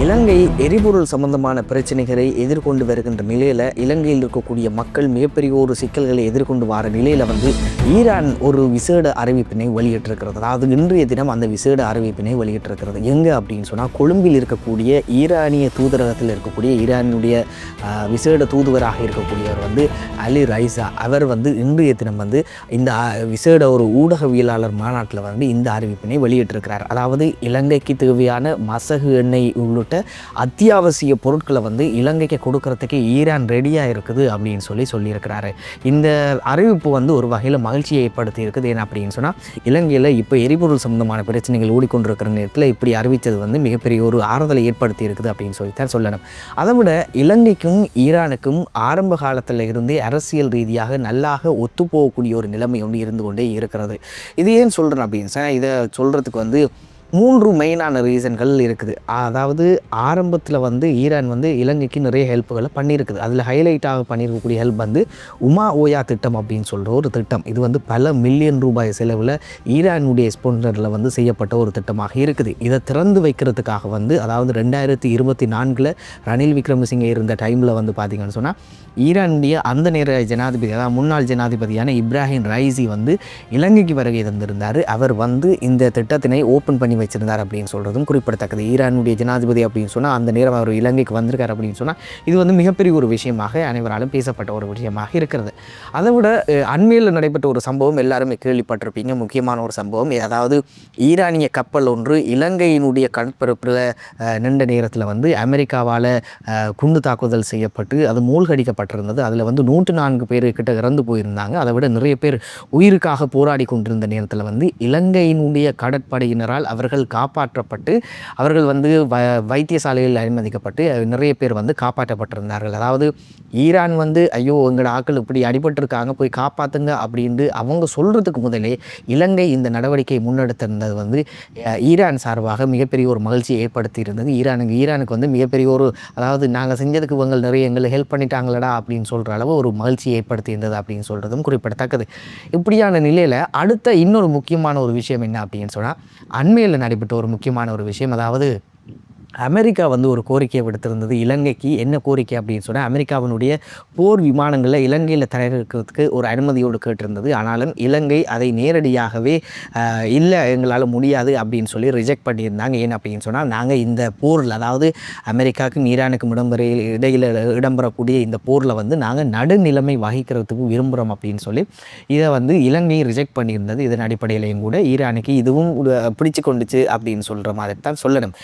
இலங்கை எரிபொருள் சம்பந்தமான பிரச்சனைகளை எதிர்கொண்டு வருகின்ற நிலையில் இலங்கையில் இருக்கக்கூடிய மக்கள் மிகப்பெரிய ஒரு சிக்கல்களை எதிர்கொண்டு வர நிலையில் ஈரான் ஒரு விசேட அறிவிப்பினை வெளியிட்டிருக்கிறது. அதாவது இன்றைய தினம் அந்த விசேட அறிவிப்பினை வெளியிட்டிருக்கிறது. எங்கே அப்படின்னு சொன்னால், கொழும்பில் இருக்கக்கூடிய ஈரானிய தூதரகத்தில் இருக்கக்கூடிய ஈரானுடைய விசேட தூதுவராக இருக்கக்கூடியவர் அலி ரைசா அவர் இன்றைய தினம் இந்த விசேட ஒரு ஊடகவியலாளர் மாநாட்டில் இந்த அறிவிப்பினை வெளியிட்டிருக்கிறார். அதாவது இலங்கைக்கு தேவையான மசகு எண்ணெய் உள்ளிட்ட அத்தியாவசிய பொருட்களை இலங்கைக்கு கொடுக்கறதுக்கு ஈரான் ரெடியாக இருக்குது அப்படின்னு சொல்லியிருக்கிறாரு. இந்த அறிவிப்பு ஒரு வகையில் மகிழ்ச்சியை ஏற்படுத்தி இருக்குது. ஏன்னா அப்படின்னு சொன்னால், இலங்கையில் இப்போ எரிபொருள் சம்பந்தமான பிரச்சனைகள் ஓடிக்கொண்டிருக்கிற நேரத்தில் இப்படி அறிவித்தது மிகப்பெரிய ஒரு ஆறுதலை ஏற்படுத்தி இருக்குது அப்படின்னு சொல்லித்தான் சொல்லணும். அதை விட இலங்கைக்கும் ஈரானுக்கும் ஆரம்ப காலத்தில் இருந்தே அரசியல் ரீதியாக நல்லாக ஒத்துப்போகக்கூடிய ஒரு நிலைமை இருந்து கொண்டே இருக்கிறது. இது ஏன் சொல்கிறேன் அப்படின்னு சொன்னால், இதை சொல்கிறதுக்கு 3 மெயினான ரீசன்கள் இருக்குது. அதாவது ஆரம்பத்தில் ஈரான் இலங்கைக்கு நிறைய ஹெல்ப்புகளை பண்ணியிருக்குது. அதில் ஹைலைட்டாக பண்ணியிருக்கக்கூடிய ஹெல்ப் உமா ஓயா திட்டம் அப்படின்னு சொல்கிற ஒரு திட்டம். இது பல மில்லியன் ரூபாய் செலவில் ஈரானுடைய ஸ்பான்சரில் செய்யப்பட்ட ஒரு திட்டமாக இருக்குது. இதை திறந்து வைக்கிறதுக்காக அதாவது 2024 ரணில் விக்ரமசிங்கே இருந்த டைமில் பார்த்திங்கன்னு சொன்னால், ஈரானுடைய அந்த நேர ஜனாதிபதி, அதாவது முன்னாள் ஜனாதிபதியான இப்ராஹிம் ரைசி இலங்கைக்கு வருகை தந்திருந்தார். அவர் இந்த திட்டத்தினை ஓப்பன் பண்ணி வச்சிருந்தார் அப்படின்னு சொல்கிறதும் குறிப்பிடத்தக்கது. ஈரானுடைய ஜனாதிபதி அப்படின்னு சொன்னால், அந்த நேரம் அவர் இலங்கைக்கு வந்திருக்கார் அப்படின்னு சொன்னால், இது மிகப்பெரிய ஒரு விஷயமாக அனைவராலும் பேசப்பட்ட ஒரு விஷயமாக இருக்கிறது. அதை விட அண்மையில் நடைபெற்ற ஒரு சம்பவம் எல்லாருமே கேள்விப்பட்டிருப்பீங்க. முக்கியமான ஒரு சம்பவம். அதாவது ஈரானிய கப்பல் ஒன்று இலங்கையினுடைய கடற்பரப்பில் நின்ற நேரத்தில் அமெரிக்காவால் குண்டு தாக்குதல் செய்யப்பட்டு அது மூழ்கடிக்கப்பட்டிருந்தது. அதில் 104 பேர் கிட்ட இறந்து போயிருந்தாங்க. அதை விட நிறைய பேர் உயிருக்காக போராடி கொண்டிருந்த நேரத்தில் இலங்கையினுடைய கடற்படையினரால் அவர்கள் காப்பாற்றப்பட்டு அவர்கள் வைத்தியசாலையில் அனுமதிக்கப்பட்டு நிறைய பேர் காப்பாற்றப்பட்டிருந்தார்கள். அதாவது ஈரான் ஐயோ எங்களோட ஆட்கள் இப்படி அடிபட்டிருக்காங்க, போய் காப்பாற்றுங்க அப்படின்ட்டு அவங்க சொல்கிறதுக்கு முதலே இலங்கை இந்த நடவடிக்கை முன்னெடுத்திருந்தது ஈரான் சார்பாக மிகப்பெரிய ஒரு மகிழ்ச்சியை ஏற்படுத்தி இருந்தது. ஈரானுக்கு மிகப்பெரிய ஒரு, அதாவது நாங்கள் செஞ்சதுக்கு இவங்க நிறைய எங்களை ஹெல்ப் பண்ணிட்டாங்களடா அப்படின்னு சொல்கிற அளவு ஒரு மகிழ்ச்சியை ஏற்படுத்தி இருந்தது அப்படின்னு சொல்கிறதும் குறிப்பிடத்தக்கது. இப்படியான நிலையில் அடுத்த இன்னொரு முக்கியமான ஒரு விஷயம் என்ன அப்படின்னு சொன்னால், அண்மையில் நடைபெற்ற ஒரு முக்கியமான ஒரு விஷயம். அதாவது அமெரிக்கா ஒரு கோரிக்கையை விடுத்திருந்தது இலங்கைக்கு. என்ன கோரிக்கை அப்படின்னு சொன்னால், அமெரிக்காவினுடைய போர் விமானங்களில் இலங்கையில் தயாரிக்கிறதுக்கு ஒரு அனுமதியோடு கேட்டிருந்தது. ஆனாலும் இலங்கை அதை நேரடியாகவே இல்லை எங்களால் முடியாது அப்படின்னு ரிஜெக்ட் பண்ணியிருந்தாங்க. ஏன் அப்படின்னு சொன்னால், நாங்கள் இந்த போரில், அதாவது அமெரிக்காவுக்கும் ஈரானுக்கும் இடையில் இடம்பெறக்கூடிய இந்த போரில் நாங்கள் நடுநிலைமை வகிக்கிறதுக்கு விரும்புகிறோம் அப்படின்னு இதை இலங்கை ரிஜெக்ட் பண்ணியிருந்தது. இதன் அடிப்படையிலையும் கூட ஈரானுக்கு இதுவும் பிடிச்சு கொண்டுச்சு அப்படின்னு சொல்கிற மாதிரி தான் சொல்லணும்.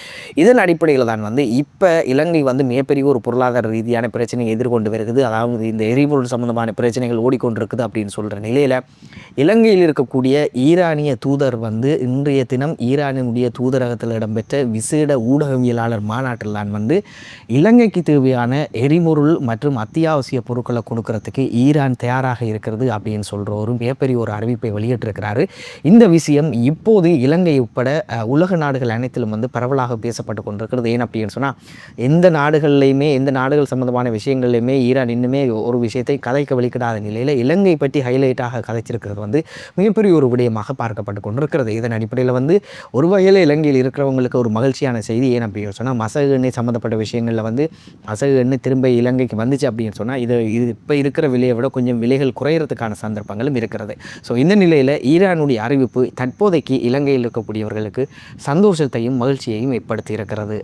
இதன் அடிப்படையில் தான் இப்போ இலங்கை மிகப்பெரிய ஒரு பொருளாதார ரீதியான பிரச்சனையை எதிர்கொண்டு வருகிறது. அதாவது இந்த எரிபொருள் சம்பந்தமான பிரச்சனைகள் ஓடிக்கொண்டிருக்குது அப்படின்னு சொல்கிற நிலையில் இலங்கையில் இருக்கக்கூடிய ஈரானிய தூதர் இன்றைய தினம் ஈரானினுடைய தூதரகத்தில் இடம்பெற்ற விசேட ஊடகவியலாளர் மாநாட்டில் தான் இலங்கைக்கு தேவையான எரிபொருள் மற்றும் அத்தியாவசிய பொருட்களை கொடுக்கறதுக்கு ஈரான் தயாராக இருக்கிறது அப்படின்னு சொல்கிற ஒரு மிகப்பெரிய ஒரு அறிவிப்பை வெளியிட்டிருக்கிறாரு. இந்த விஷயம் இப்போது இலங்கை உட்பட உலக நாடுகள் அனைத்திலும் பரவலாக பேசப்பட்டு கொண்டிருக்கிறது. ஏன் அப்படின்னு சொன்னால், எந்த நாடுகள் சம்பந்தமான விஷயங்கள்லையுமே ஈரான் இன்னுமே ஒரு விஷயத்தை கதைக்க வெளிக்கிடாத நிலையில் இலங்கை பற்றி ஹைலைட்டாக கதைச்சிருக்கிறது மிகப்பெரிய ஒரு விடயமாக பார்க்கப்பட்டு கொண்டிருக்கிறது. இதன் அடிப்படையில் ஒரு வகையில் இலங்கையில் இருக்கிறவங்களுக்கு ஒரு மகிழ்ச்சியான செய்தி. ஏன் அப்படின்னு சொன்னால், மசகு எண்ணெய் சம்மந்தப்பட்ட விஷயங்களில் மசகு எண்ணெய் திரும்ப இலங்கைக்கு வந்துச்சு அப்படின்னு சொன்னால், இது இப்போ இருக்கிற விலையை விட கொஞ்சம் விலைகள் குறையிறதுக்கான சந்தர்ப்பங்களும் இருக்கிறது. ஸோ இந்த நிலையில் ஈரானுடைய அறிவிப்பு தற்போதைக்கு இலங்கையில் இருக்கக்கூடியவர்களுக்கு சந்தோஷத்தையும் மகிழ்ச்சியையும் ஏற்படுத்தி இருக்கிறது.